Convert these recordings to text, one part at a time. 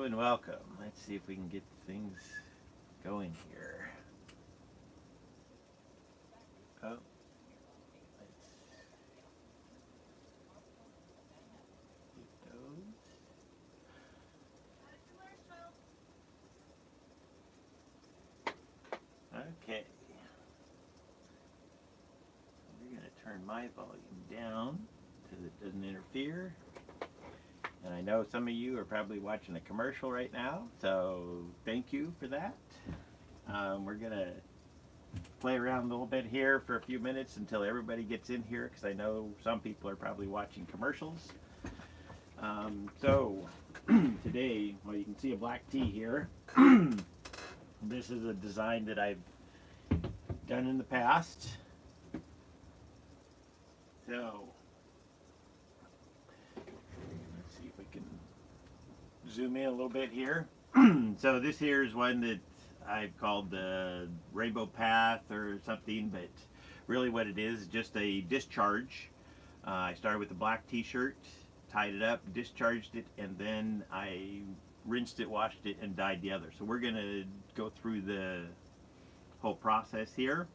Hello and welcome. Let's see if we can get things going here. Oh, let's get those. Okay. We're going to turn my volume down so that it doesn't interfere. And I know some of you are probably watching a commercial right now, so thank you for that. We're going to play around a little bit here for a few minutes until everybody gets in here, because I know some people are probably watching commercials. So today, well, you can see a black tee here. This is a design that I've done in the past. So let's see if we can zoom in a little bit here. So this here is one that I've called the Rainbow Path or something, but really what it is just a discharge. I started with a black t-shirt, tied it up, discharged it, and then I rinsed it, washed it, and dyed the other. So we're going to go through the whole process here.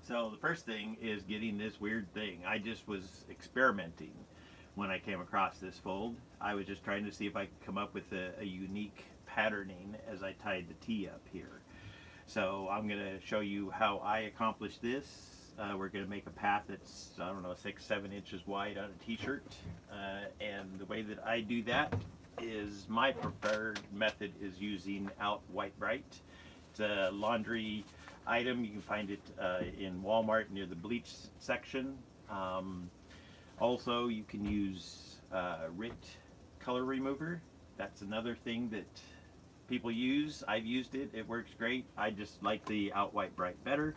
So the first thing is getting this weird thing. I just was experimenting when I came across this fold. I was just trying to see if I could come up with a unique patterning as I tied the tee up here. So I'm going to show you how I accomplished this. We're going to make a path that's, I don't know, 6-7 inches wide on a t-shirt. And the way that I do that is my preferred method is using Out White Bright. It's a laundry item. You can find it in Walmart near the bleach section. Also, you can use RIT color remover. That's another thing that people use. I've used it. It works great. I just like the Out White Bright better.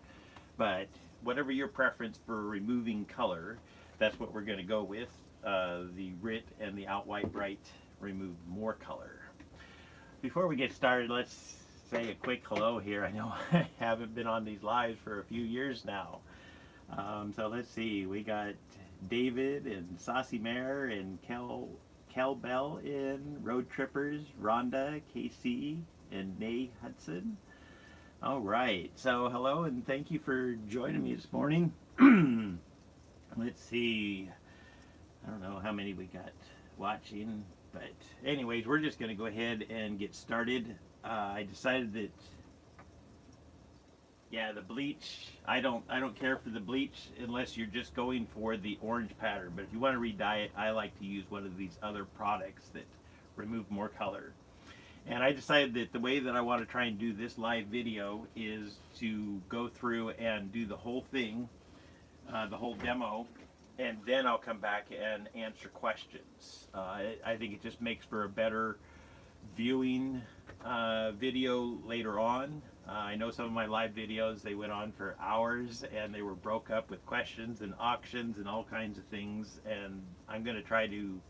But whatever your preference for removing color, that's what we're going to go with. The RIT and the Out White Bright remove more color. Before we get started, let's say a quick hello here. I know I haven't been on these lives for a few years now. So let's see. We got David and Saucy Mare and Kel Bell in, Road Trippers, Rhonda, KC, and Nay Hudson. All right. So hello and thank you for joining me this morning. Let's see. I don't know how many we got watching, but anyways, we're just going to go ahead and get started. I decided that, yeah, the bleach, I don't care for the bleach unless you're just going for the orange pattern. But if you want to re-dye it, I like to use one of these other products that remove more color. And I decided that the way that I want to try and do this live video is to go through and do the whole thing, the whole demo, and then I'll come back and answer questions. I think it just makes for a better viewing video later on. I know some of my live videos, they went on for hours and they were broke up with questions and auctions and all kinds of things, and I'm going to try to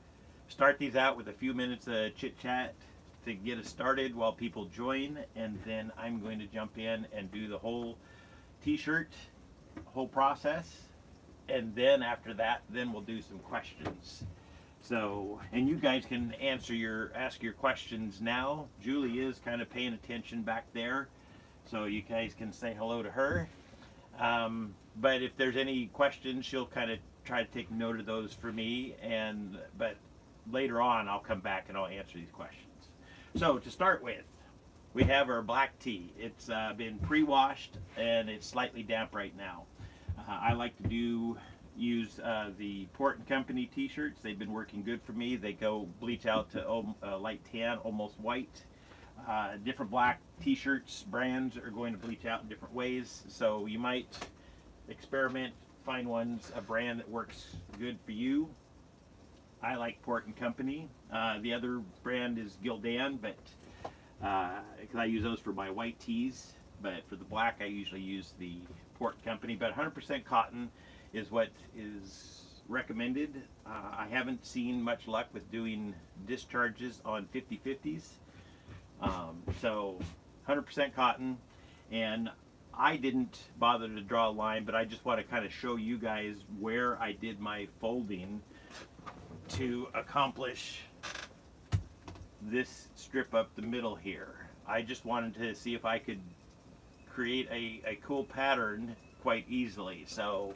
start these out with a few minutes of chit chat to get us started while people join, and then I'm going to jump in and do the whole t-shirt, whole process, and then after that, then we'll do some questions. So, and you guys can ask your questions now. Julie is kind of paying attention back there, so you guys can say hello to her. But if there's any questions, she'll kind of try to take note of those for me, but later on I'll come back and I'll answer these questions. So to start with, we have our black tee. It's been pre-washed and it's slightly damp right now. I like to use the Port & Company t-shirts. They've been working good for me. They go bleach out to light tan, almost white. Different black t-shirts brands are going to bleach out in different ways, so you might experiment, find a brand that works good for you. I like Port & Company. The other brand is Gildan, but because I use those for my white tees, but for the black I usually use the Port & Company. But 100% cotton is what is recommended. I haven't seen much luck with doing discharges on 50/50s. So 100% cotton, and I didn't bother to draw a line, but I just want to kind of show you guys where I did my folding to accomplish this strip up the middle here. I just wanted to see if I could create a cool pattern quite easily. So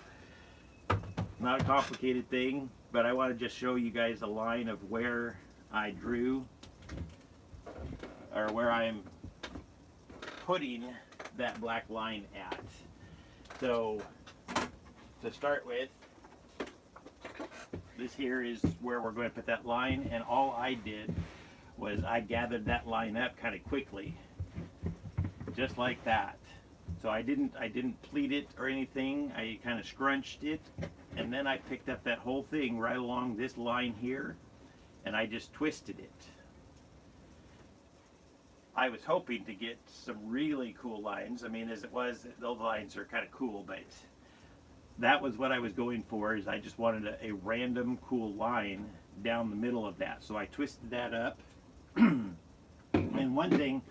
not a complicated thing, but I want to just show you guys a line of where I drew, or where I'm putting that black line at. So to start with, this here is where we're going to put that line, and all I did was I gathered that line up kind of quickly, just like that. So I didn't pleat it or anything. I kind of scrunched it, and then I picked up that whole thing right along this line here, and I just twisted it. I was hoping to get some really cool lines. I mean, as it was, those lines are kind of cool, but that was what I was going for. Is I just wanted a random cool line down the middle of that. So I twisted that up. And one thing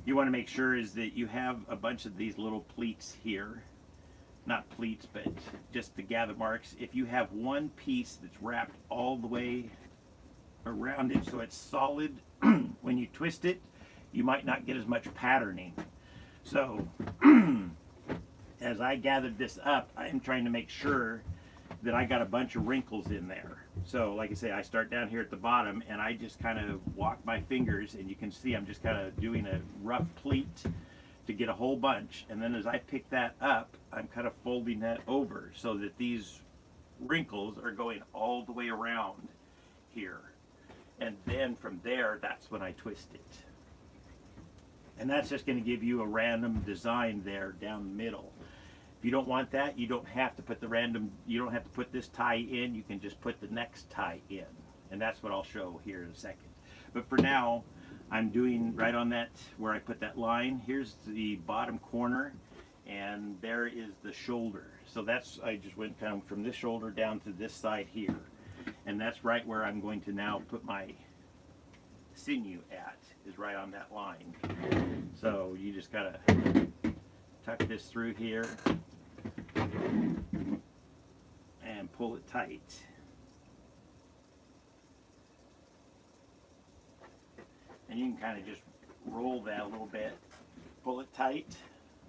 you want to make sure is that you have a bunch of these little pleats here. Not pleats, but just the gather marks. If you have one piece that's wrapped all the way around it so it's solid, when you twist it, you might not get as much patterning. So as I gathered this up, I am trying to make sure that I got a bunch of wrinkles in there. So like I say, I start down here at the bottom, and I just kind of walk my fingers, and you can see I'm just kind of doing a rough pleat to get a whole bunch. And then as I pick that up, I'm kind of folding that over so that these wrinkles are going all the way around here. And then from there, that's when I twist it. And that's just going to give you a random design there down the middle. If you don't want that, you don't have to put the random, you don't have to put this tie in, you can just put the next tie in. And that's what I'll show here in a second. But for now, I'm doing right on that, where I put that line. Here's the bottom corner, and there is the shoulder. So that's, I just went kind of from this shoulder down to this side here. And that's right where I'm going to now put my sinew at, is right on that line. So you just gotta tuck this through here and pull it tight. And you can kind of just roll that a little bit, pull it tight,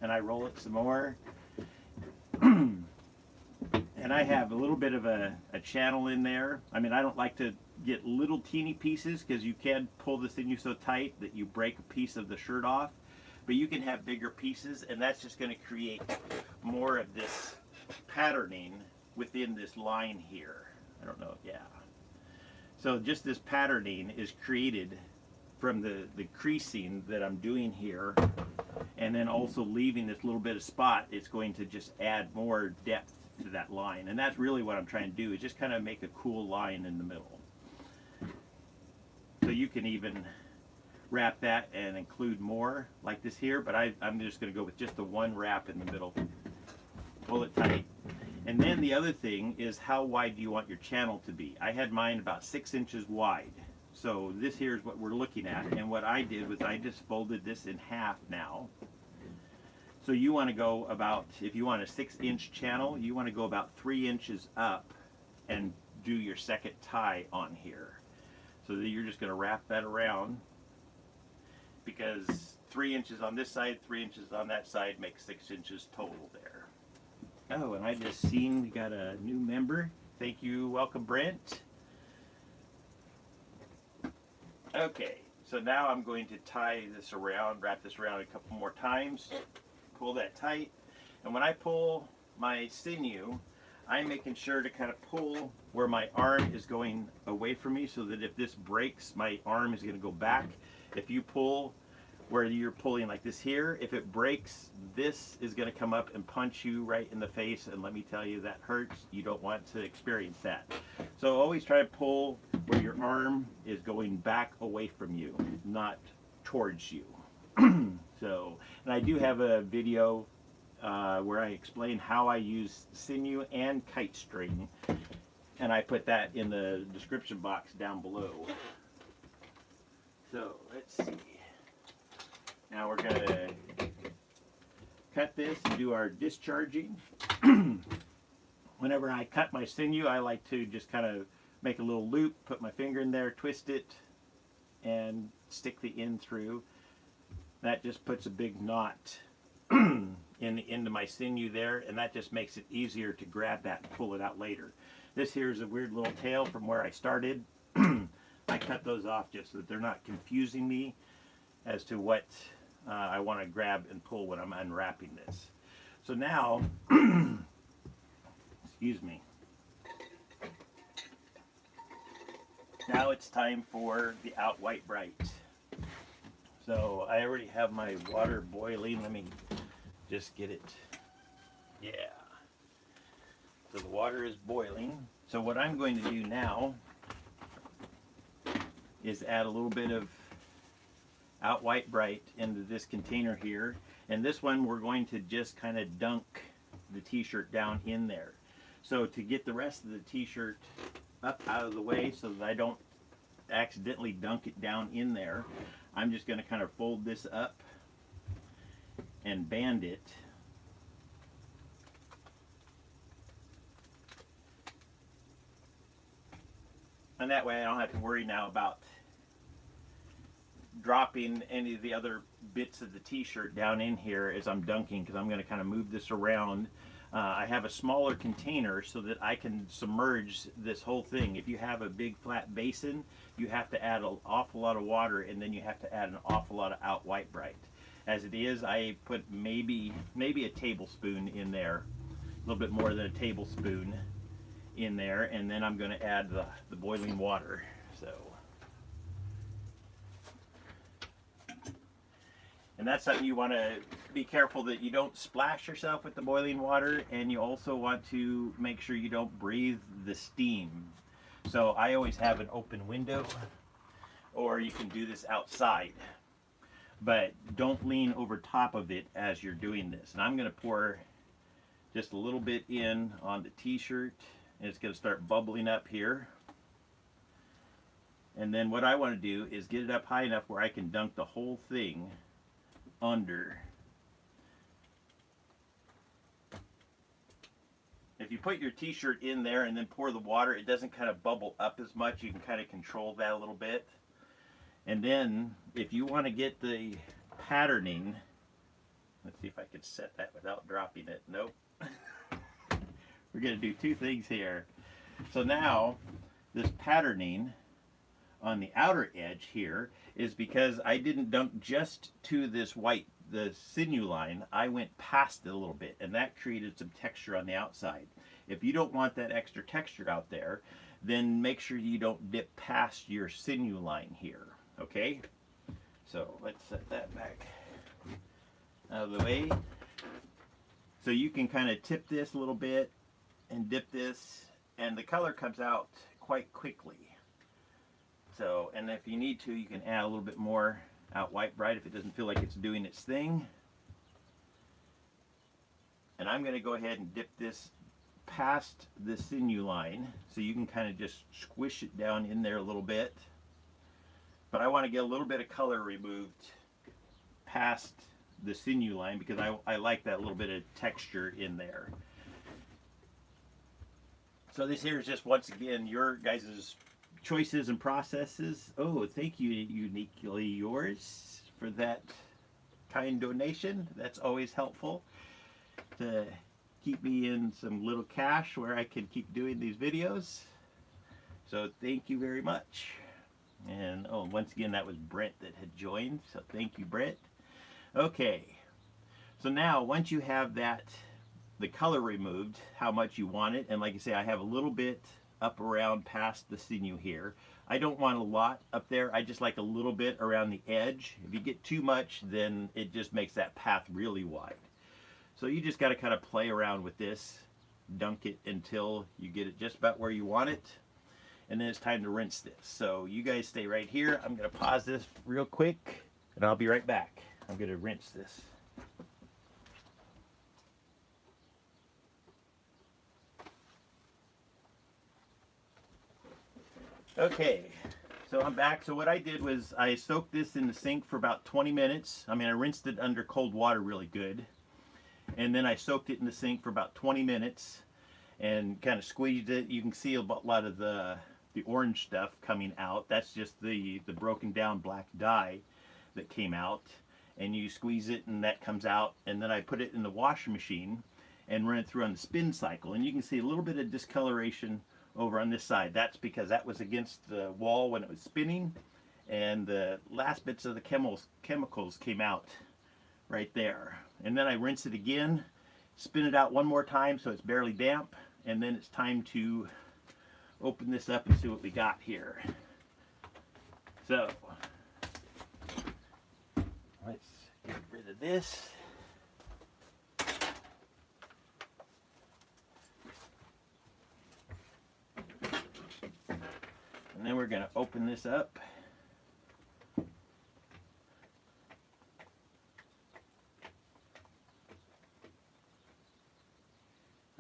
and I roll it some more. And I have a little bit of a channel in there. I mean, I don't like to get little teeny pieces, because you can pull the sinew so tight that you break a piece of the shirt off. But you can have bigger pieces, and that's just going to create more of this patterning within this line here. I don't know, yeah. So just this patterning is created from the creasing that I'm doing here, and then also leaving this little bit of spot. It's going to just add more depth to that line, and that's really what I'm trying to do, is just kind of make a cool line in the middle. So you can even wrap that and include more like this here, but I'm just going to go with just the one wrap in the middle. Pull it tight. And then the other thing is, how wide do you want your channel to be? I had mine about 6 inches wide. So this here is what we're looking at, and what I did was I just folded this in half now. So you want to go about, if you want a 6-inch channel, you want to go about 3 inches up and do your second tie on here. So that you're just going to wrap that around, because 3 inches on this side, 3 inches on that side makes 6 inches total there. Oh, and I just seen we got a new member. Thank you, welcome Brent. Okay, so now I'm going to tie this around, wrap this around a couple more times, pull that tight, and when I pull my sinew, I'm making sure to kind of pull where my arm is going away from me, so that if this breaks, my arm is going to go back. If you pull where you're pulling like this here, if it breaks, this is going to come up and punch you right in the face, and let me tell you, that hurts. You don't want to experience that. So always try to pull where your arm is going back away from you, not towards you. So, and I do have a video where I explain how I use sinew and kite string, and I put that in the description box down below. So let's see. Now we're going to cut this and do our discharging. Whenever I cut my sinew, I like to just kind of make a little loop, put my finger in there, twist it, and stick the end through. That just puts a big knot into my sinew there, and that just makes it easier to grab that and pull it out later. This here is a weird little tail from where I started. I cut those off just so that they're not confusing me as to what I want to grab and pull when I'm unwrapping this. So now, excuse me. Now it's time for the Out White Bright. So I already have my water boiling. Let me just get it. Yeah. So the water is boiling. So what I'm going to do now is add a little bit of Out White Bright into this container here. And this one we're going to just kind of dunk the t-shirt down in there. So to get the rest of the t-shirt up out of the way so that I don't accidentally dunk it down in there, I'm just going to kind of fold this up and band it. And that way I don't have to worry now about dropping any of the other bits of the t-shirt down in here as I'm dunking, because I'm going to kind of move this around. I have a smaller container so that I can submerge this whole thing. If you have a big flat basin, you have to add an awful lot of water, and then you have to add an awful lot of Out White Bright. As it is, I put maybe a tablespoon in there, a little bit more than a tablespoon in there, and then I'm going to add the boiling water. So, and that's something you want to be careful that you don't splash yourself with the boiling water, and you also want to make sure you don't breathe the steam. So I always have an open window, or you can do this outside, but don't lean over top of it as you're doing this. And I'm going to pour just a little bit in on the t-shirt, and it's going to start bubbling up here. And then what I want to do is get it up high enough where I can dunk the whole thing under. If you put your t-shirt in there and then pour the water, it doesn't kind of bubble up as much. You can kind of control that a little bit. And then if you want to get the patterning, let's see if I can set that without dropping it. Nope. We're going to do two things here. So now this patterning on the outer edge here is because I didn't dunk just to this white, the sinew line. I went past it a little bit, and that created some texture on the outside. If you don't want that extra texture out there, then make sure you don't dip past your sinew line here, okay? So let's set that back out of the way. So you can kind of tip this a little bit and dip this, and the color comes out quite quickly. So, and if you need to, you can add a little bit more Out White Bright if it doesn't feel like it's doing its thing. And I'm going to go ahead and dip this past the sinew line, so you can kind of just squish it down in there a little bit. But I want to get a little bit of color removed past the sinew line, because I like that little bit of texture in there. So this here is just, once again, your guys' choices and processes. Oh, thank you, Uniquely Yours, for that kind donation. That's always helpful to keep me in some little cash where I can keep doing these videos. So thank you very much. And oh, once again, that was Brent that had joined, so thank you, Brent. Okay, so now once you have that, the color removed, how much you want it, and like I say, I have a little bit up around past the sinew here. I don't want a lot up there. I just like a little bit around the edge. If you get too much, then it just makes that path really wide. So you just got to kind of play around with this, dunk it until you get it just about where you want it, and then it's time to rinse this. So you guys stay right here. I'm going to pause this real quick, and I'll be right back. I'm going to rinse this. Okay, so I'm back. So what I did was I soaked this in the sink for about 20 minutes. I mean, I rinsed it under cold water really good. And then I soaked it in the sink for about 20 minutes and kind of squeezed it. You can see a lot of the the orange stuff coming out. That's just the broken down black dye that came out, and you squeeze it and that comes out, and then I put it in the washing machine and run it through on the spin cycle, and you can see a little bit of discoloration over on this side. That's because that was against the wall when it was spinning, and the last bits of the chemicals came out right there. And then I rinse it again, spin it out one more time so it's barely damp, and then it's time to open this up and see what we got here. So let's get rid of this. And then we're going to open this up.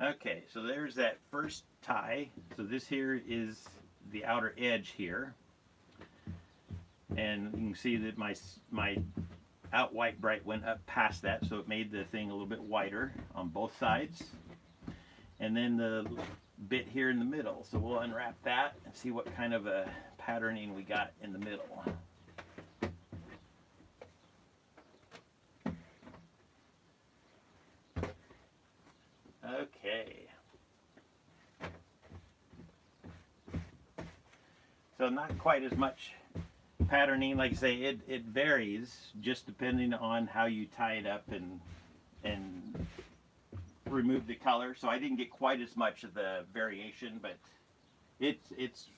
Okay, so there's that first tie. So this here is the outer edge here. And you can see that my out white bright went up past that, so it made the thing a little bit whiter on both sides. And then the bit here in the middle. So we'll unwrap that and see what kind of a patterning we got in the middle. Okay. So not quite as much patterning. Like I say, it varies just depending on how you tie it up and remove the color. So I didn't get quite as much of the variation, but it's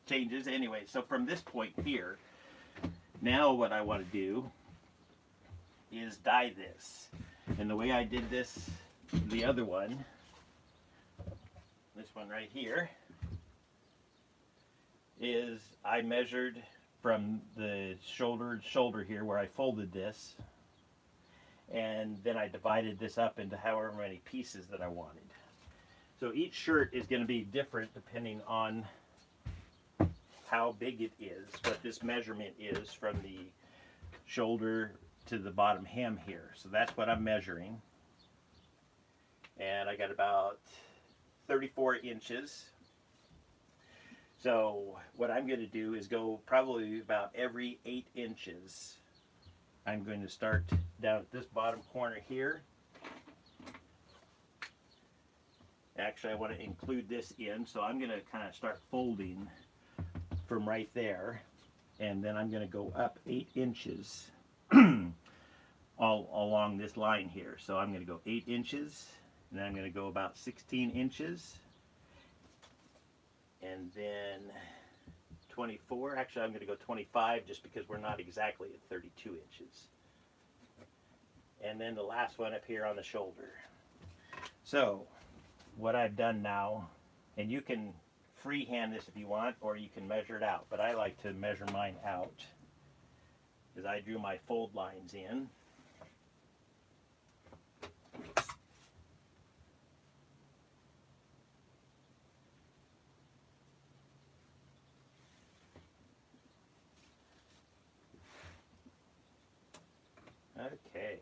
changes anyway. So from this point here, now what I want to do is dye this. And the way I did this, the other one, this one right here, is I measured from the shoulder to shoulder here where I folded this, and then I divided this up into however many pieces that I wanted. So each shirt is going to be different depending on how big it is, what this measurement is from the shoulder to the bottom hem here. So that's what I'm measuring. And I got about 34 inches. So what I'm going to do is go probably about every 8 inches. I'm going to start down at this bottom corner here. Actually, I want to include this in, so I'm going to kind of start folding from right there, and then I'm going to go up 8 inches all along this line here. So I'm going to go 8 inches, and then I'm going to go about 16 inches, and then 24. Actually, I'm going to go 25 just because we're not exactly at 32 inches. And then the last one up here on the shoulder. So what I've done now, and you can freehand this if you want, or you can measure it out, but I like to measure mine out, because I drew my fold lines in. Okay.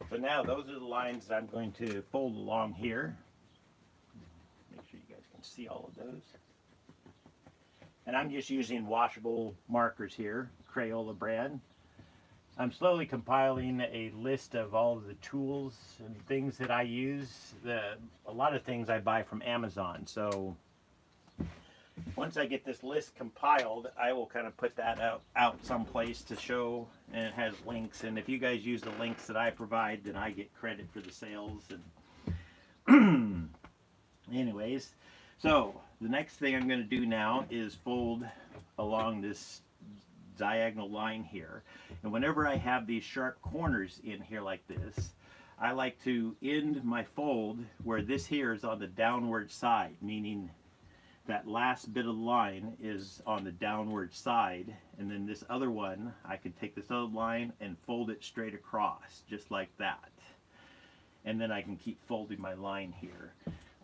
So now those are the lines that I'm going to fold along here. Make sure you guys can see all of those. And I'm just using washable markers here, Crayola brand. I'm slowly compiling a list of all of the tools and things that I use. A lot of things I buy from Amazon. So once I get this list compiled, I will kind of put that out someplace to show, and it has links. And if you guys use the links that I provide, then I get credit for the sales. And anyways, so the next thing I'm going to do now is fold along this diagonal line here. And whenever I have these sharp corners in here like this, I like to end my fold where this here is on the downward side, meaning that last bit of line is on the downward side, and then this other one, I can take this other line and fold it straight across, just like that. And then I can keep folding my line here.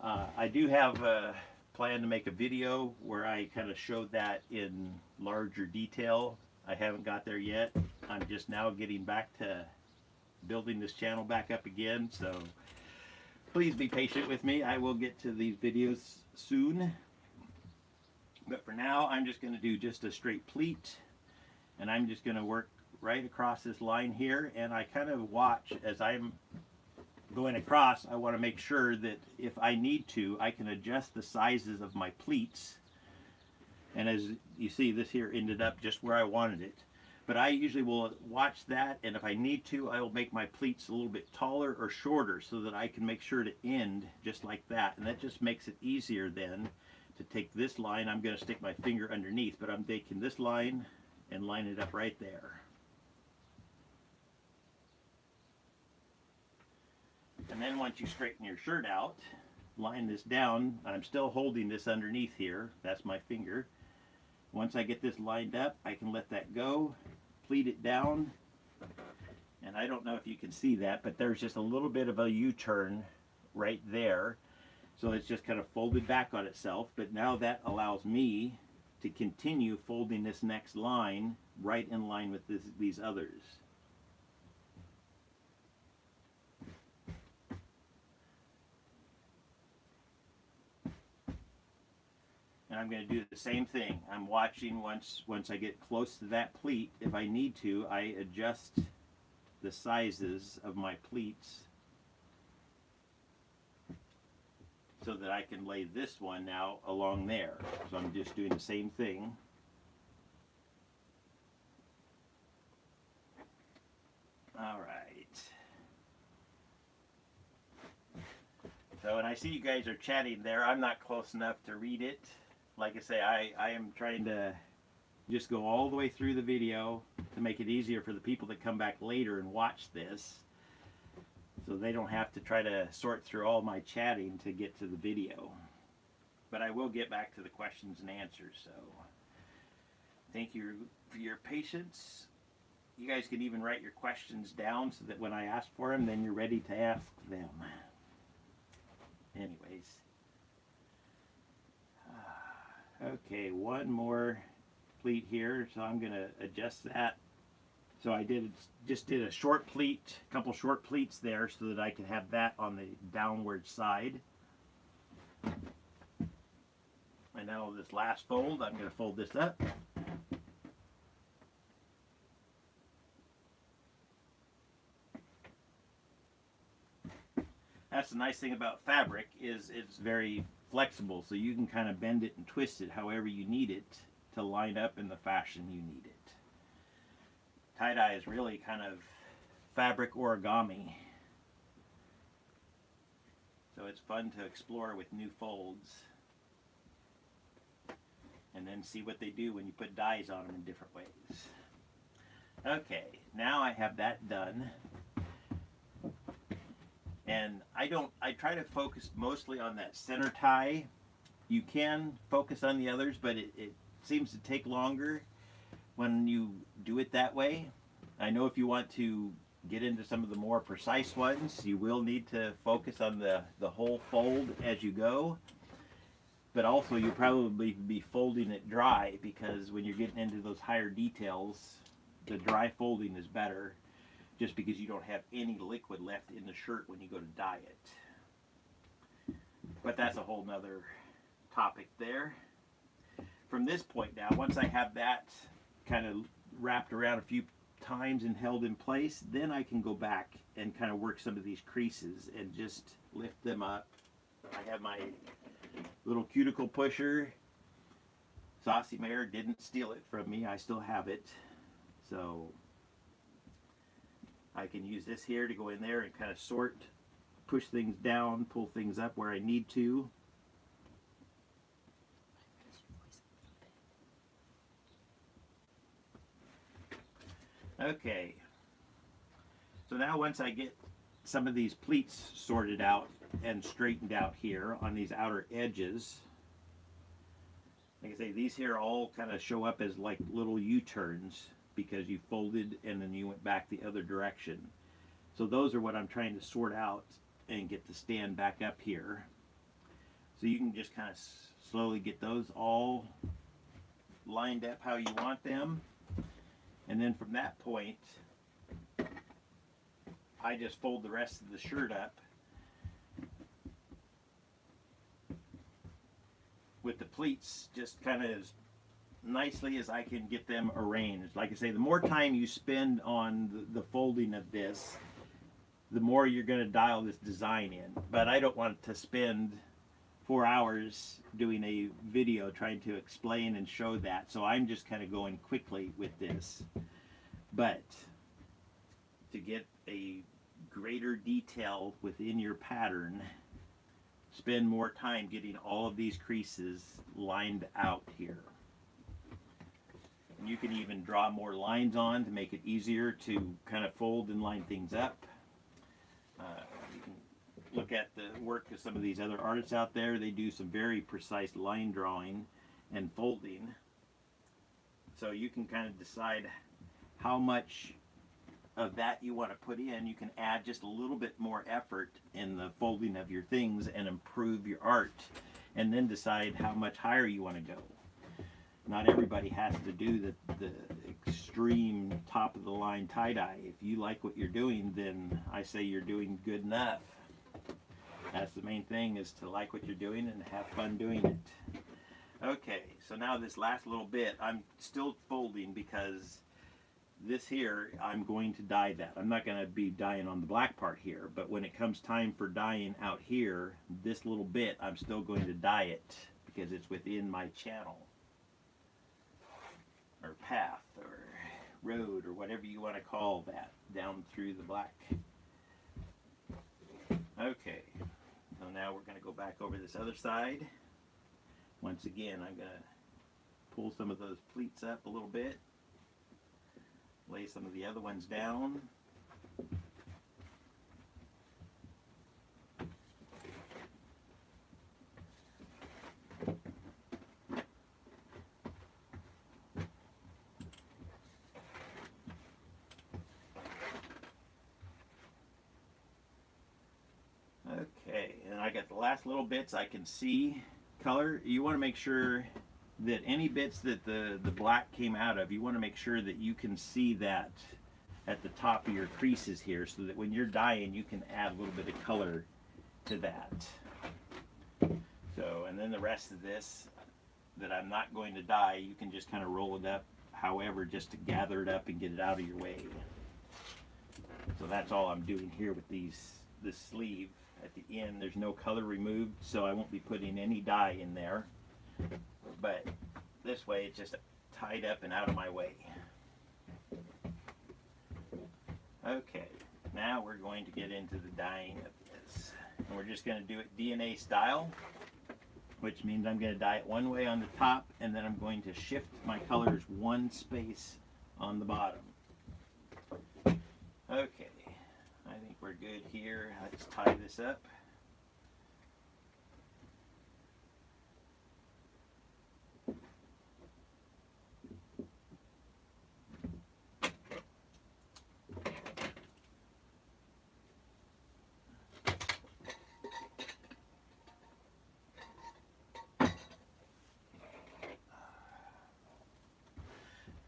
I do have a plan to make a video where I kind of showed that in larger detail. I haven't got there yet. I'm just now getting back to building this channel back up again, so please be patient with me. I will get to these videos soon. But for now, I'm just going to do just a straight pleat, and I'm just going to work right across this line here, and I kind of watch as I'm going across. I want to make sure that if I need to, I can adjust the sizes of my pleats. And as you see, this here ended up just where I wanted it. But I usually will watch that, and if I need to, I will make my pleats a little bit taller or shorter so that I can make sure to end just like that. And that just makes it easier then to take this line. I'm going to stick my finger underneath, but I'm taking this line and line it up right there. And then once you straighten your shirt out, line this down. I'm still holding this underneath here. That's my finger. Once I get this lined up, I can let that go, pleat it down, and I don't know if you can see that, but there's just a little bit of a U-turn right there. So it's just kind of folded back on itself, but now that allows me to continue folding this next line right in line with these others. And I'm going to do the same thing. I'm watching once I get close to that pleat. If I need to, I adjust the sizes of my pleats so that I can lay this one now along there. So I'm just doing the same thing. All right. So, and I see you guys are chatting there. I'm not close enough to read it. Like I say, I am trying to just go all the way through the video to make it easier for the people that come back later and watch this, so they don't have to try to sort through all my chatting to get to the video. But I will get back to the questions and answers, so thank you for your patience. You guys can even write your questions down so that when I ask for them, then you're ready to ask them. Anyways. Okay, one more pleat here, so I'm going to adjust that. So I just did a short pleat, a couple short pleats there so that I could have that on the downward side. And now this last fold, I'm going to fold this up. That's the nice thing about fabric, is it's very flexible, so you can kind of bend it and twist it however you need it to line up in the fashion you need it. Tie-dye is really kind of fabric origami, so it's fun to explore with new folds and then see what they do when you put dyes on them in different ways. Okay, now I have that done. And I try to focus mostly on that center tie. You can focus on the others, but it seems to take longer when you do it that way. I know if you want to get into some of the more precise ones, you will need to focus on the whole fold as you go. But also you'll probably be folding it dry, because when you're getting into those higher details, the dry folding is better, just because you don't have any liquid left in the shirt when you go to dye it. But that's a whole nother topic there. From this point now, once I have that kind of wrapped around a few times and held in place, then I can go back and kind of work some of these creases and just lift them up. I have my little cuticle pusher. Saucy Mare didn't steal it from me. I still have it. So I can use this here to go in there and kind of sort, push things down, pull things up where I need to. Okay, so now once I get some of these pleats sorted out and straightened out here on these outer edges, like I say, these here all kind of show up as like little U-turns because you folded and then you went back the other direction. So those are what I'm trying to sort out and get to stand back up here. So you can just kind of slowly get those all lined up how you want them. And then from that point, I just fold the rest of the shirt up with the pleats just kind of as nicely as I can get them arranged. Like I say, the more time you spend on the folding of this, the more you're going to dial this design in. But I don't want to spend 4 hours doing a video trying to explain and show that, so I'm just kind of going quickly with this. But to get a greater detail within your pattern, spend more time getting all of these creases lined out here. And you can even draw more lines on to make it easier to kind of fold and line things up. You can look at the work of some of these other artists out there. They do some very precise line drawing and folding. So you can kind of decide how much of that you want to put in. You can add just a little bit more effort in the folding of your things and improve your art, and then decide how much higher you want to go. Not everybody has to do the extreme top of the line tie-dye. If you like what you're doing, then I say you're doing good enough. That's the main thing, is to like what you're doing and have fun doing it. Okay, so now this last little bit, I'm still folding because this here, I'm going to dye that. I'm not going to be dyeing on the black part here, but when it comes time for dyeing out here, this little bit, I'm still going to dye it because it's within my channel, or path, or road, or whatever you want to call that, down through the black. Okay, so now we're going to go back over this other side. Once again, I'm going to pull some of those pleats up a little bit, lay some of the other ones down. Okay, and I got the last little bits I can see color. You want to make sure that any bits that the black came out of, you want to make sure that you can see that at the top of your creases here, so that when you're dyeing you can add a little bit of color to that. So, and then the rest of this that I'm not going to dye, you can just kind of roll it up however, just to gather it up and get it out of your way. So that's all I'm doing here with this sleeve. At the end there's no color removed, so I won't be putting any dye in there. But this way it's just tied up and out of my way. Okay, now we're going to get into the dyeing of this. And we're just going to do it DNA style, which means I'm going to dye it one way on the top, and then I'm going to shift my colors one space on the bottom. Okay, I think we're good here. Let's tie this up.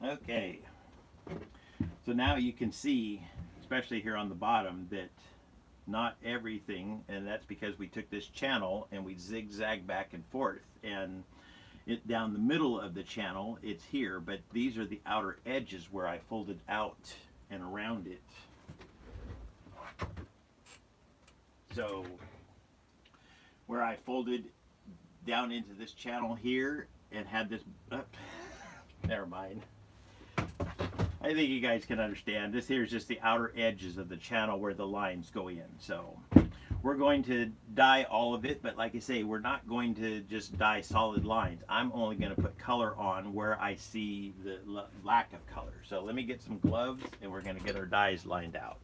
Okay, so now you can see, especially here on the bottom, that not everything, and that's because we took this channel and we zigzag back and forth, and it down the middle of the channel it's here, but these are the outer edges where I folded out and around it. So where I folded down into this channel here and had this never mind. I think you guys can understand. This here is just the outer edges of the channel where the lines go in. So we're going to dye all of it, but like I say, we're not going to just dye solid lines. I'm only going to put color on where I see the lack of color. So let me get some gloves and we're going to get our dyes lined out.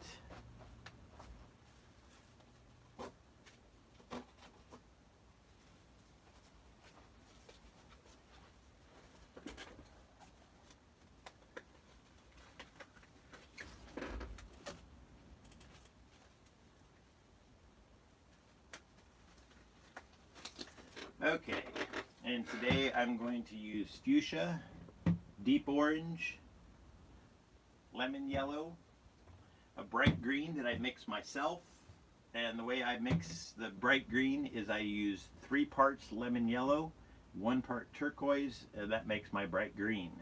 Okay, and today I'm going to use fuchsia, deep orange, lemon yellow, a bright green that I mix myself. And the way I mix the bright green is I use 3 parts lemon yellow, 1 part turquoise, and that makes my bright green.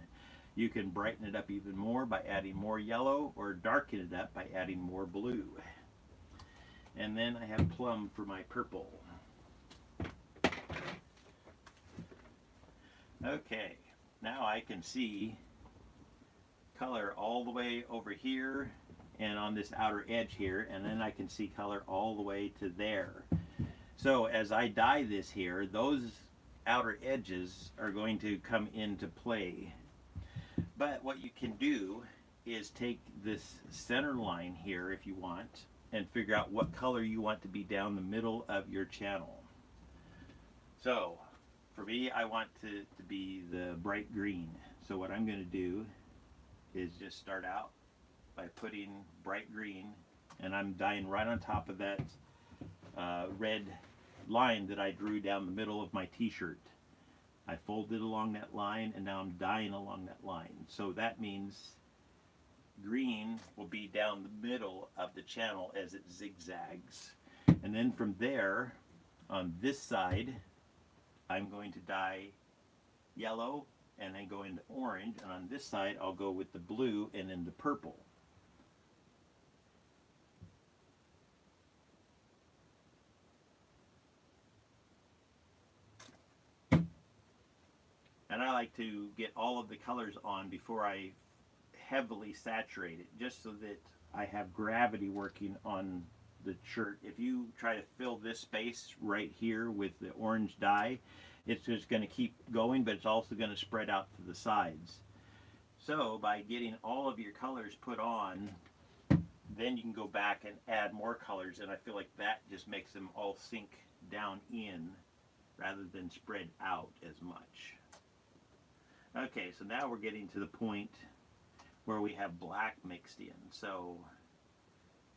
You can brighten it up even more by adding more yellow, or darken it up by adding more blue. And then I have plum for my purple. Okay, now I can see color all the way over here and on this outer edge here, and then I can see color all the way to there. So as I dye this here, those outer edges are going to come into play. But what you can do is take this center line here, if you want, and figure out what color you want to be down the middle of your channel. So for me, I want to be the bright green. So what I'm going to do is just start out by putting bright green, and I'm dyeing right on top of that red line that I drew down the middle of my t-shirt. I folded along that line, and now I'm dyeing along that line. So that means green will be down the middle of the channel as it zigzags. And then from there, on this side, I'm going to dye yellow and then go into orange, and on this side I'll go with the blue and then the purple. And I like to get all of the colors on before I heavily saturate it, just so that I have gravity working on the shirt. If you try to fill this space right here with the orange dye, it's just going to keep going, but it's also going to spread out to the sides. So by getting all of your colors put on, then you can go back and add more colors, and I feel like that just makes them all sink down in rather than spread out as much. Okay, so now we're getting to the point where we have black mixed in. So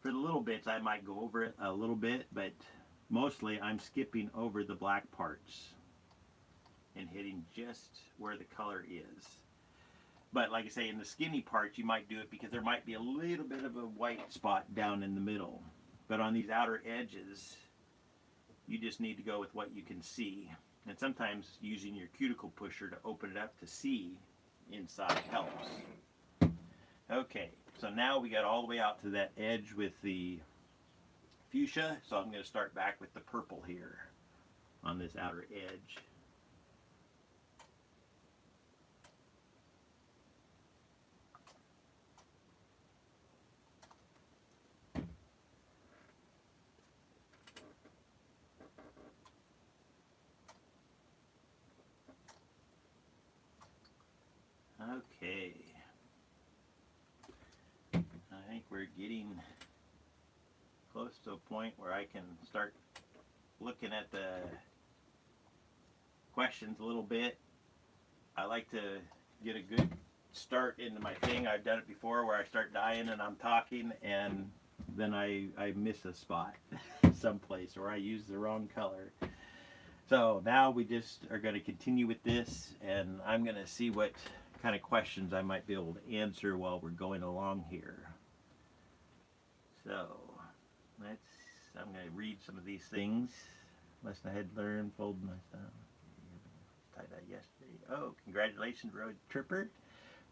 for the little bits, I might go over it a little bit, but mostly I'm skipping over the black parts and hitting just where the color is. But like I say, in the skinny parts, you might do it because there might be a little bit of a white spot down in the middle. But on these outer edges, you just need to go with what you can see. And sometimes using your cuticle pusher to open it up to see inside helps. Okay, so now we got all the way out to that edge with the fuchsia, so I'm going to start back with the purple here on this outer edge. Okay, I think we're getting close to a point where I can start looking at the questions a little bit. I like to get a good start into my thing. I've done it before where I start dyeing and I'm talking, and then I miss a spot someplace, or I use the wrong color. So now we just are going to continue with this, and I'm going to see what kind of questions I might be able to answer while we're going along here. So I'm going to read some of these things. Lesson I had learned, fold my style. Tie-dye yesterday. Oh, congratulations, road tripper,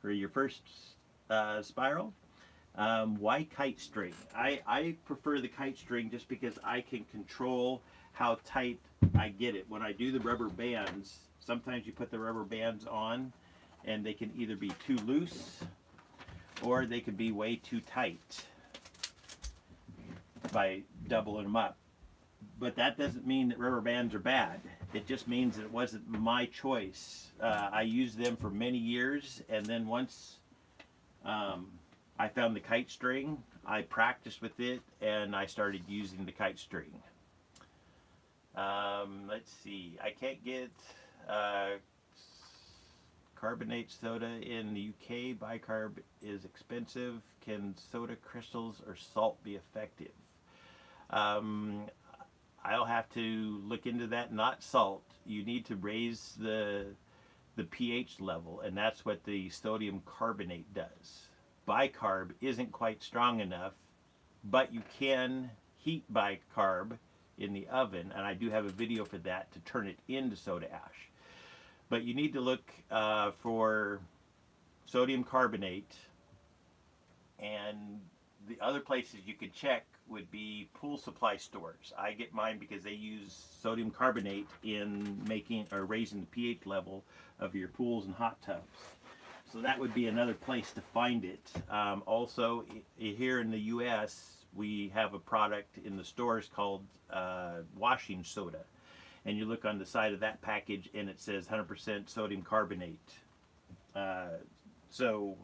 for your first spiral. Why kite string? I prefer the kite string just because I can control how tight I get it. When I do the rubber bands, sometimes you put the rubber bands on and they can either be too loose or they can be way too tight by doubling them up. But that doesn't mean that rubber bands are bad. It just means that it wasn't my choice. I used them for many years, and then once I found the kite string, I practiced with it, and I started using the kite string. Let's see. I can't get carbonate soda in the UK. Bicarb is expensive. Can soda crystals or salt be effective? I'll have to look into that. Not salt. You need to raise the pH level, and that's what the sodium carbonate does. Bicarb isn't quite strong enough but you can heat bicarb in the oven, and I do have a video for that to turn it into soda ash. But you need to look for sodium carbonate, and the other places you could check would be pool supply stores. I get mine because they use sodium carbonate in making or raising the pH level of your pools and hot tubs. So that would be another place to find it. Also, here in the US, we have a product in the stores called washing soda. And you look on the side of that package and it says 100% sodium carbonate. So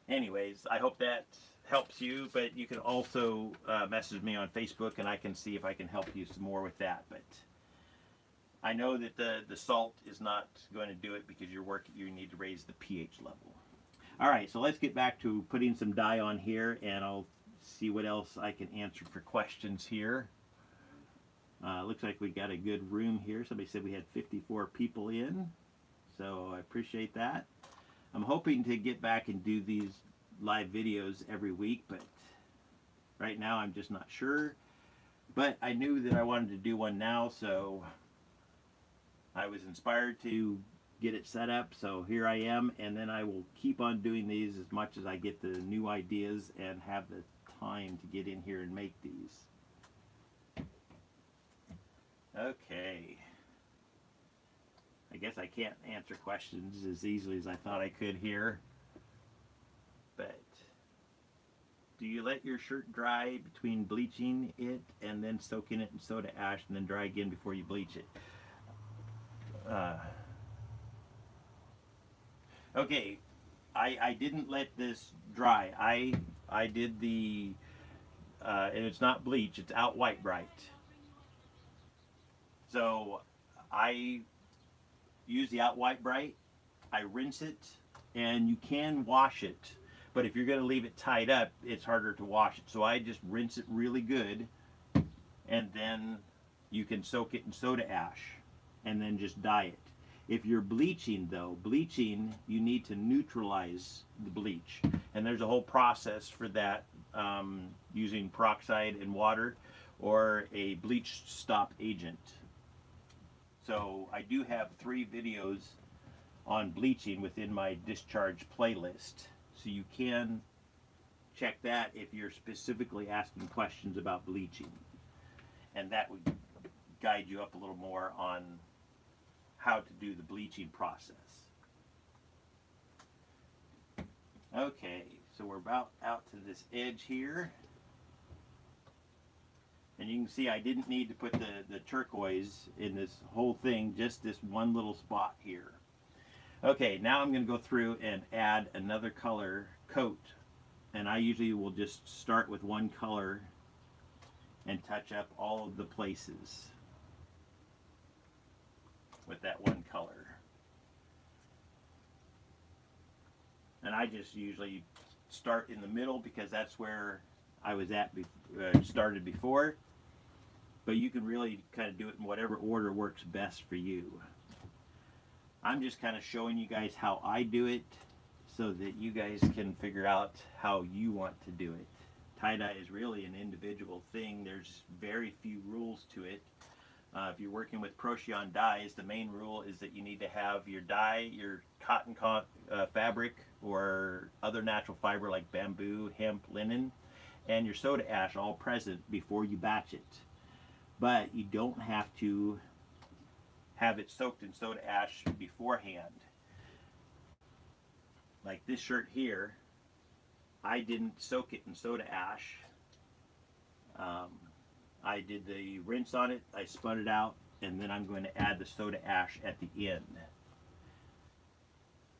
anyways, I hope that helps you, but you can also message me on Facebook and I can see if I can help you some more with that. But I know that the salt is not going to do it because you need to raise the pH level. All right, so let's get back to putting some dye on here, and I'll see what else I can answer for questions here. Looks like we got a good room here. Somebody said we had 54 people in, so I appreciate that. I'm hoping to get back and do these live videos every week, but right now I'm just not sure. But I knew that I wanted to do one now, so I was inspired to get it set up, so here I am, and then I will keep on doing these as much as I get the new ideas and have the time to get in here and make these. Okay. I guess I can't answer questions as easily as I thought I could here. But do you let your shirt dry between bleaching it and then soaking it in soda ash and then dry again before you bleach it? Okay, I didn't let this dry. I did the, and it's not bleach, it's out white bright. So I use the out white bright, I rinse it, and you can wash it. But if you're going to leave it tied up, it's harder to wash it. So I just rinse it really good, and then you can soak it in soda ash, and then just dye it. If you're bleaching though, you need to neutralize the bleach. And there's a whole process for that, using peroxide and water or a bleach stop agent. So I do have 3 videos on bleaching within my Discharge playlist. So you can check that if you're specifically asking questions about bleaching. And that would guide you up a little more on how to do the bleaching process. Okay, so we're about out to this edge here. And you can see I didn't need to put the turquoise in this whole thing, just this one little spot here. Okay, now I'm going to go through and add another color coat. And I usually will just start with one color and touch up all of the places with that one color. And I just usually start in the middle because that's where I was at started before. But you can really kind of do it in whatever order works best for you. I'm just kind of showing you guys how I do it so that you guys can figure out how you want to do it. Tie-dye is really an individual thing. There's very few rules to it. If you're working with Procyon dyes, the main rule is that you need to have your dye, your cotton fabric, or other natural fiber like bamboo, hemp, linen, and your soda ash all present before you batch it. But you don't have to have it soaked in soda ash beforehand. Like this shirt here, I didn't soak it in soda ash. I did the rinse on it, I spun it out, and then I'm going to add the soda ash at the end.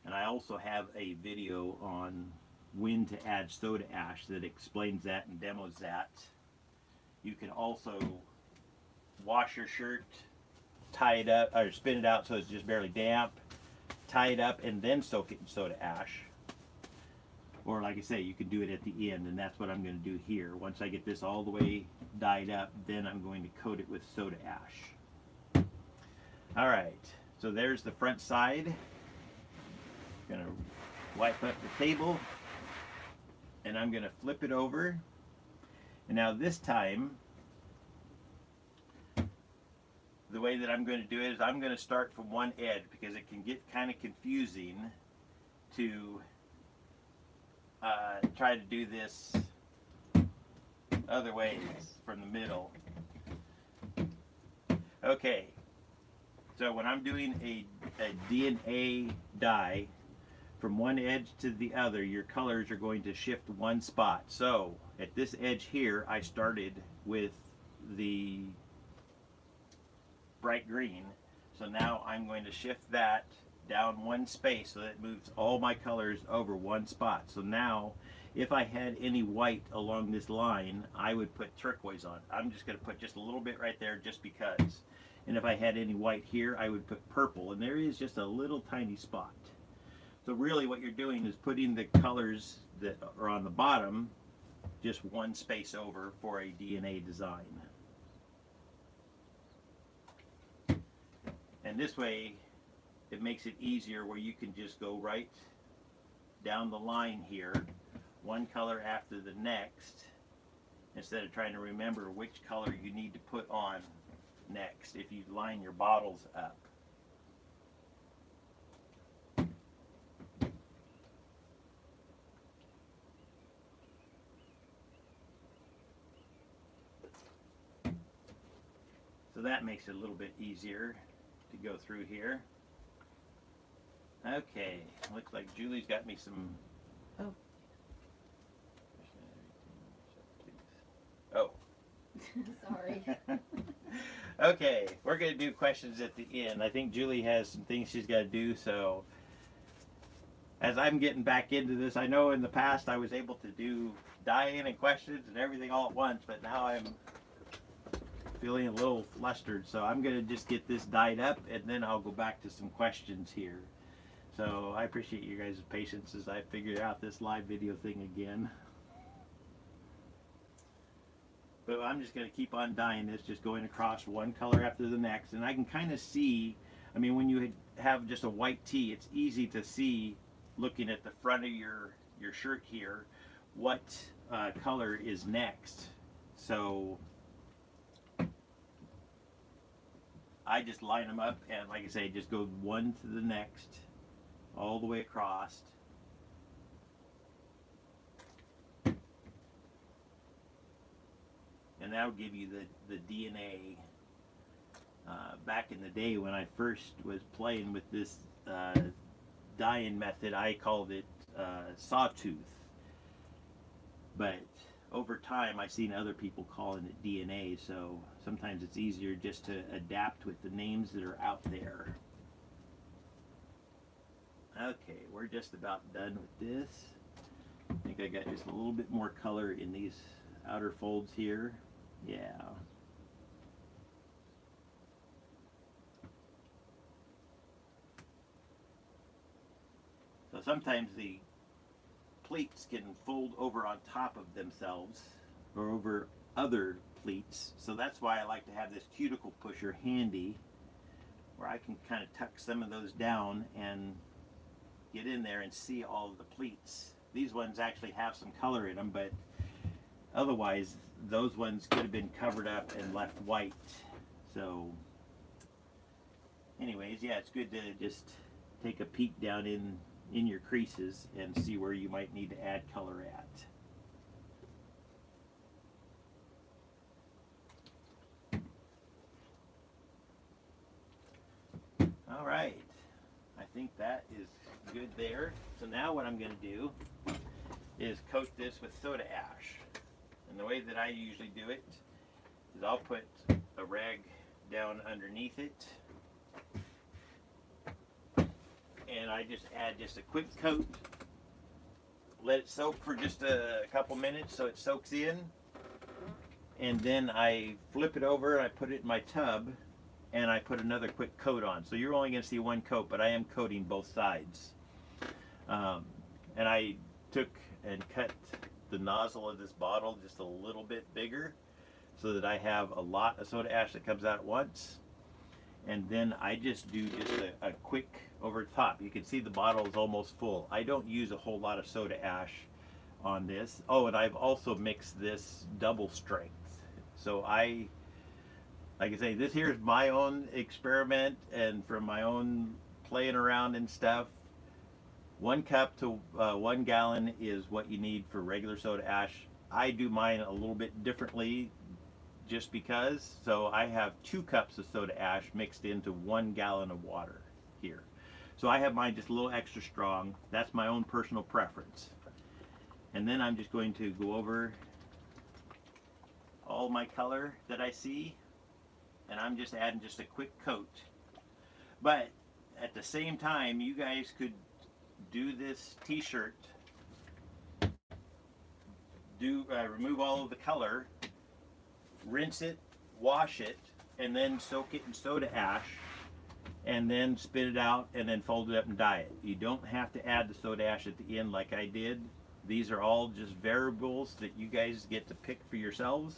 And I also have a video on when to add soda ash that explains that and demos that. You can also wash your shirt, tie it up, or spin it out so it's just barely damp, tie it up, and then soak it in soda ash. Or like I say, you can do it at the end, and that's what I'm going to do here. Once I get this all the way dyed up, then I'm going to coat it with soda ash. All right, so there's the front side. Going to wipe up the table, and I'm going to flip it over. And now this time, the way that I'm going to do it is I'm going to start from one edge, because it can get kind of confusing to try to do this other ways from the middle. Okay, so when I'm doing a DNA dye, from one edge to the other, your colors are going to shift one spot. So at this edge here, I started with the bright green. So now I'm going to shift that down one space so that it moves all my colors over one spot. So now if I had any white along this line, I would put turquoise on. I'm just going to put just a little bit right there just because. And if I had any white here, I would put purple. And there is just a little tiny spot. So really what you're doing is putting the colors that are on the bottom just one space over for a DNA design. And this way it makes it easier where you can just go right down the line here, one color after the next, instead of trying to remember which color you need to put on next if you line your bottles up. So that makes it a little bit easier to go through here. Okay, looks like Julie's got me some. Oh. Oh. Sorry. Okay, we're going to do questions at the end. I think Julie has some things she's got to do, so as I'm getting back into this, I know in the past I was able to do dyeing and questions and everything all at once, but now I'm feeling a little flustered, so I'm going to just get this dyed up and then I'll go back to some questions here. So I appreciate you guys' patience as I figure out this live video thing again. But I'm just going to keep on dyeing this, just going across one color after the next. And I can kind of see, I mean, when you have just a white tee, it's easy to see, looking at the front of your shirt here, what color is next. So I just line them up and, like I say, just go one to the next, all the way across. And that'll give you the DNA. Back in the day when I first was playing with this dyeing method, I called it sawtooth. But over time I've seen other people calling it DNA, so sometimes it's easier just to adapt with the names that are out there. Okay, we're just about done with this. I think I got just a little bit more color in these outer folds here. Yeah. So sometimes the pleats can fold over on top of themselves or over other pleats. So that's why I like to have this cuticle pusher handy, where I can kind of tuck some of those down and get in there and see all of the pleats. These ones actually have some color in them, but otherwise those ones could have been covered up and left white. So anyways, yeah, it's good to just take a peek down in your creases and see where you might need to add color at. All right, I think that is good there. So now what I'm going to do is coat this with soda ash. And the way that I usually do it is I'll put a rag down underneath it, and I just add just a quick coat, let it soak for just a couple minutes so it soaks in, and then I flip it over and I put it in my tub and I put another quick coat on. So you're only going to see one coat, but I am coating both sides. And I took and cut the nozzle of this bottle just a little bit bigger so that I have a lot of soda ash that comes out at once. And then I just do just a quick over top. You can see the bottle is almost full. I don't use a whole lot of soda ash on this. Oh, and I've also mixed this double strength. So like I say, this here is my own experiment and from my own playing around and stuff. 1 cup to 1 gallon is what you need for regular soda ash. I do mine a little bit differently just because. So I have 2 cups of soda ash mixed into 1 gallon of water here. So I have mine just a little extra strong. That's my own personal preference. And then I'm just going to go over all my color that I see, and I'm just adding just a quick coat. But at the same time, you guys could do this t-shirt, remove all of the color, rinse it, wash it, and then soak it in soda ash, and then spit it out, and then fold it up and dye it. You don't have to add the soda ash at the end like I did. These are all just variables that you guys get to pick for yourselves.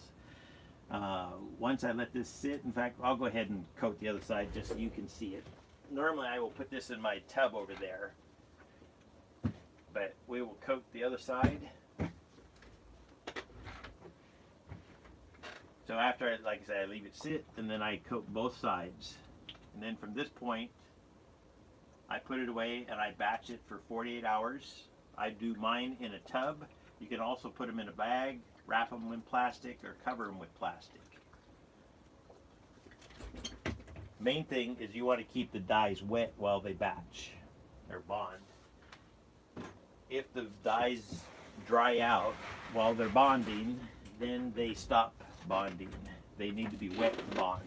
Once I let this sit, in fact, I'll go ahead and coat the other side just so you can see it. Normally I will put this in my tub over there, but we will coat the other side. So after, like I said, I leave it sit, and then I coat both sides. And then from this point, I put it away and I batch it for 48 hours. I do mine in a tub. You can also put them in a bag, wrap them in plastic, or cover them with plastic. Main thing is you want to keep the dyes wet while they batch or bond. If the dyes dry out while they're bonding, then they stop bonding. They need to be wet to bond.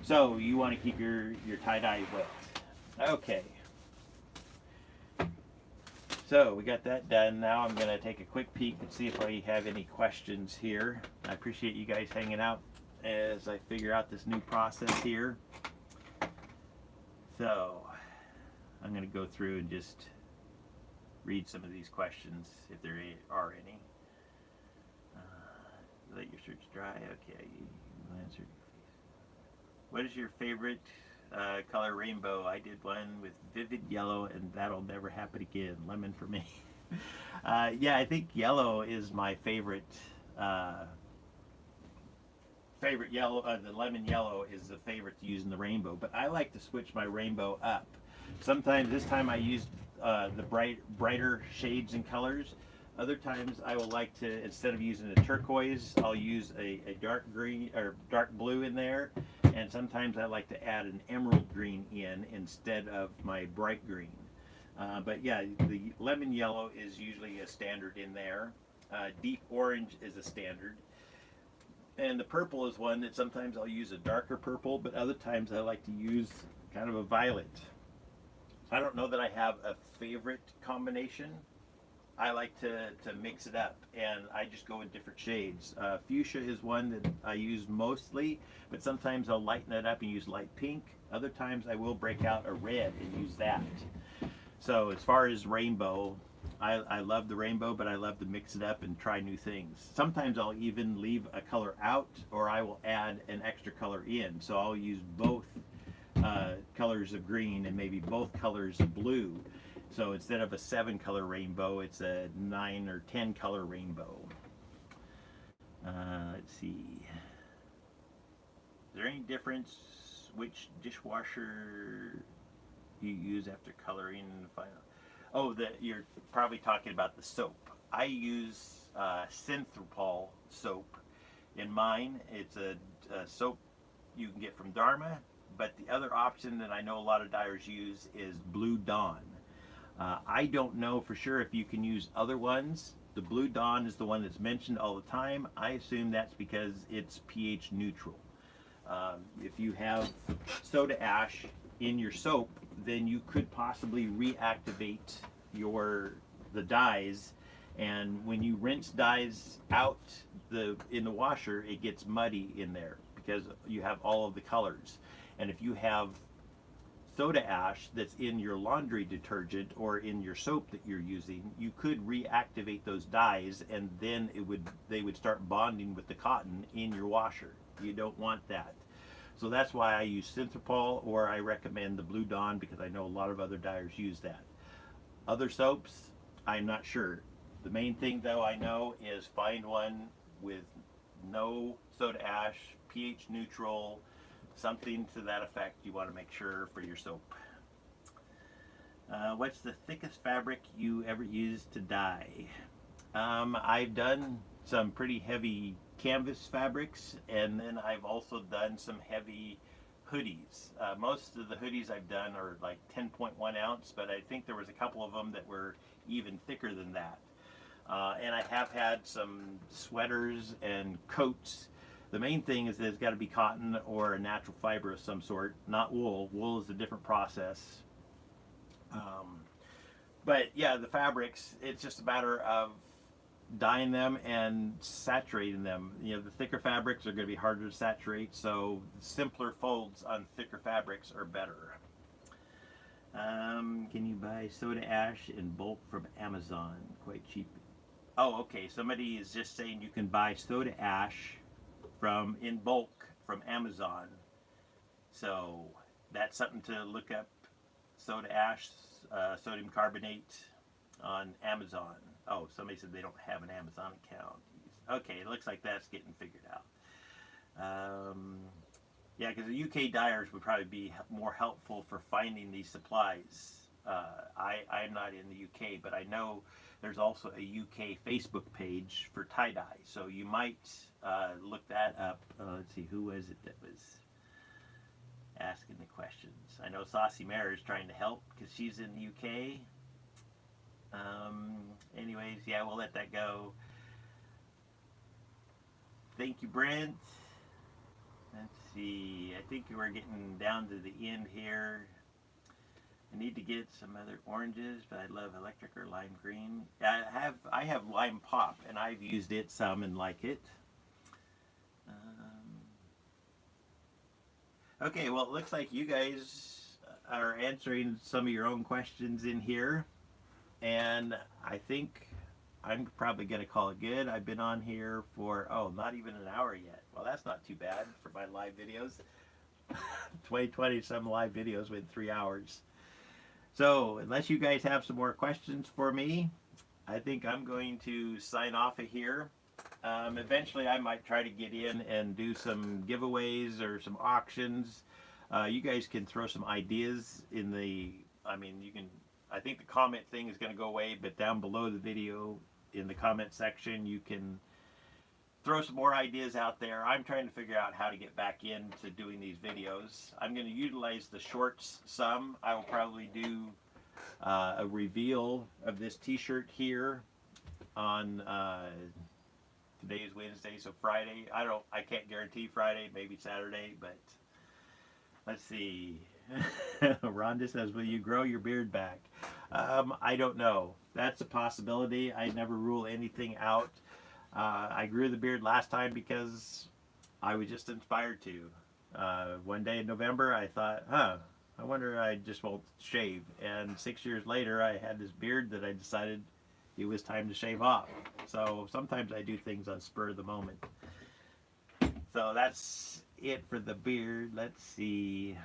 So you want to keep your tie-dye wet. Okay. So we got that done. Now I'm going to take a quick peek and see if I have any questions here. I appreciate you guys hanging out as I figure out this new process here. So I'm going to go through and just read some of these questions if there are any. Let your shirts dry. Okay, you answered. What is your favorite color rainbow? I did one with vivid yellow, and that'll never happen again. Lemon for me. Yeah, I think yellow is my favorite. Favorite yellow. The lemon yellow is the favorite to use in the rainbow. But I like to switch my rainbow up. Sometimes this time I used the brighter shades and colors. Other times I will like to, instead of using a turquoise, I'll use a dark green or dark blue in there. And sometimes I like to add an emerald green in instead of my bright green. But yeah, the lemon yellow is usually a standard in there. Deep orange is a standard. And the purple is one that sometimes I'll use a darker purple, but other times I like to use kind of a violet. I don't know that I have a favorite combination. I like to mix it up, and I just go in different shades. Fuchsia is one that I use mostly, but sometimes I'll lighten it up and use light pink. Other times I will break out a red and use that. So as far as rainbow, I love the rainbow, but I love to mix it up and try new things. Sometimes I'll even leave a color out, or I will add an extra color in. So I'll use both colors of green and maybe both colors of blue. So instead of a 7-color rainbow, it's a 9 or 10 color rainbow. Let's see. Is there any difference which dishwasher you use after coloring the final? Oh, you're probably talking about the soap. I use Synthropol soap in mine. It's a soap you can get from Dharma, but the other option that I know a lot of dyers use is Blue Dawn. I don't know for sure if you can use other ones. The Blue Dawn is the one that's mentioned all the time. I assume that's because it's pH neutral. If you have soda ash in your soap, then you could possibly reactivate the dyes, and when you rinse dyes out in the washer, it gets muddy in there because you have all of the colors. And if you have soda ash that's in your laundry detergent or in your soap that you're using, you could reactivate those dyes, and then they would start bonding with the cotton in your washer. You don't want that. So that's why I use Synthropol, or I recommend the Blue Dawn, because I know a lot of other dyers use that. Other soaps, I'm not sure. The main thing though I know is find one with no soda ash, pH neutral, something to that effect you want to make sure for your soap. What's the thickest fabric you ever used to dye? I've done some pretty heavy canvas fabrics, and then I've also done some heavy hoodies. Most of the hoodies I've done are like 10.1 ounce, but I think there was a couple of them that were even thicker than that. And I have had some sweaters and coats. The main thing is that it's got to be cotton or a natural fiber of some sort, not wool. Wool is a different process. But yeah, the fabrics, it's just a matter of dyeing them and saturating them. You know, the thicker fabrics are going to be harder to saturate, so simpler folds on thicker fabrics are better. Can you buy soda ash in bulk from Amazon? Quite cheap. Oh, okay. Somebody is just saying you can buy soda ash in bulk from Amazon. So that's something to look up. Soda ash, sodium carbonate on Amazon. Oh, somebody said they don't have an Amazon account. Okay, it looks like that's getting figured out. Yeah, because the UK dyers would probably be more helpful for finding these supplies. I'm not in the UK, but I know there's also a UK Facebook page for tie-dye, so you might look that up. Let's see, who was it that was asking the questions? I know Saucy Mare is trying to help because she's in the UK. Anyways, yeah, we'll let that go. Thank you, Brent. Let's see, I think we're getting down to the end here. I need to get some other oranges, but I love electric or lime green. I have lime pop, and I've used it some and like it. Okay, well, it looks like you guys are answering some of your own questions in here, and I think I'm probably going to call it good. I've been on here for, not even an hour yet. Well, that's not too bad for my live videos. 2020, some live videos went 3 hours. So, unless you guys have some more questions for me, I think I'm going to sign off of here. Eventually, I might try to get in and do some giveaways or some auctions. You guys can throw some ideas in the, I think the comment thing is going to go away, but down below the video in the comment section, you can throw some more ideas out there. I'm trying to figure out how to get back into doing these videos. I'm going to utilize the shorts some. I will probably do a reveal of this t-shirt here on today is Wednesday, so Friday. I can't guarantee Friday, maybe Saturday, but let's see. Rhonda says, will you grow your beard back? I don't know. That's a possibility. I never rule anything out. I grew the beard last time because I was just inspired to. One day in November, I thought, I wonder I just won't shave. And 6 years later, I had this beard that I decided it was time to shave off. So sometimes I do things on spur of the moment. So that's it for the beard. Let's see.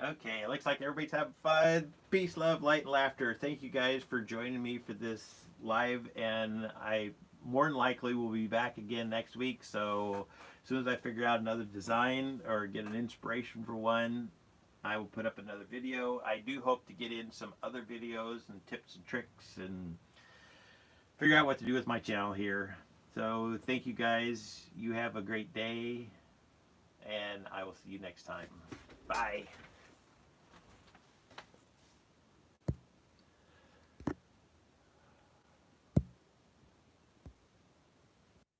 Okay, it looks like everybody's having fun. Peace, love, light, and laughter. Thank you guys for joining me for this live, and I more than likely will be back again next week. So as soon as I figure out another design or get an inspiration for one, I will put up another video. I do hope to get in some other videos and tips and tricks and figure out what to do with my channel here. So thank you guys. You have a great day, and I will see you next time. Bye.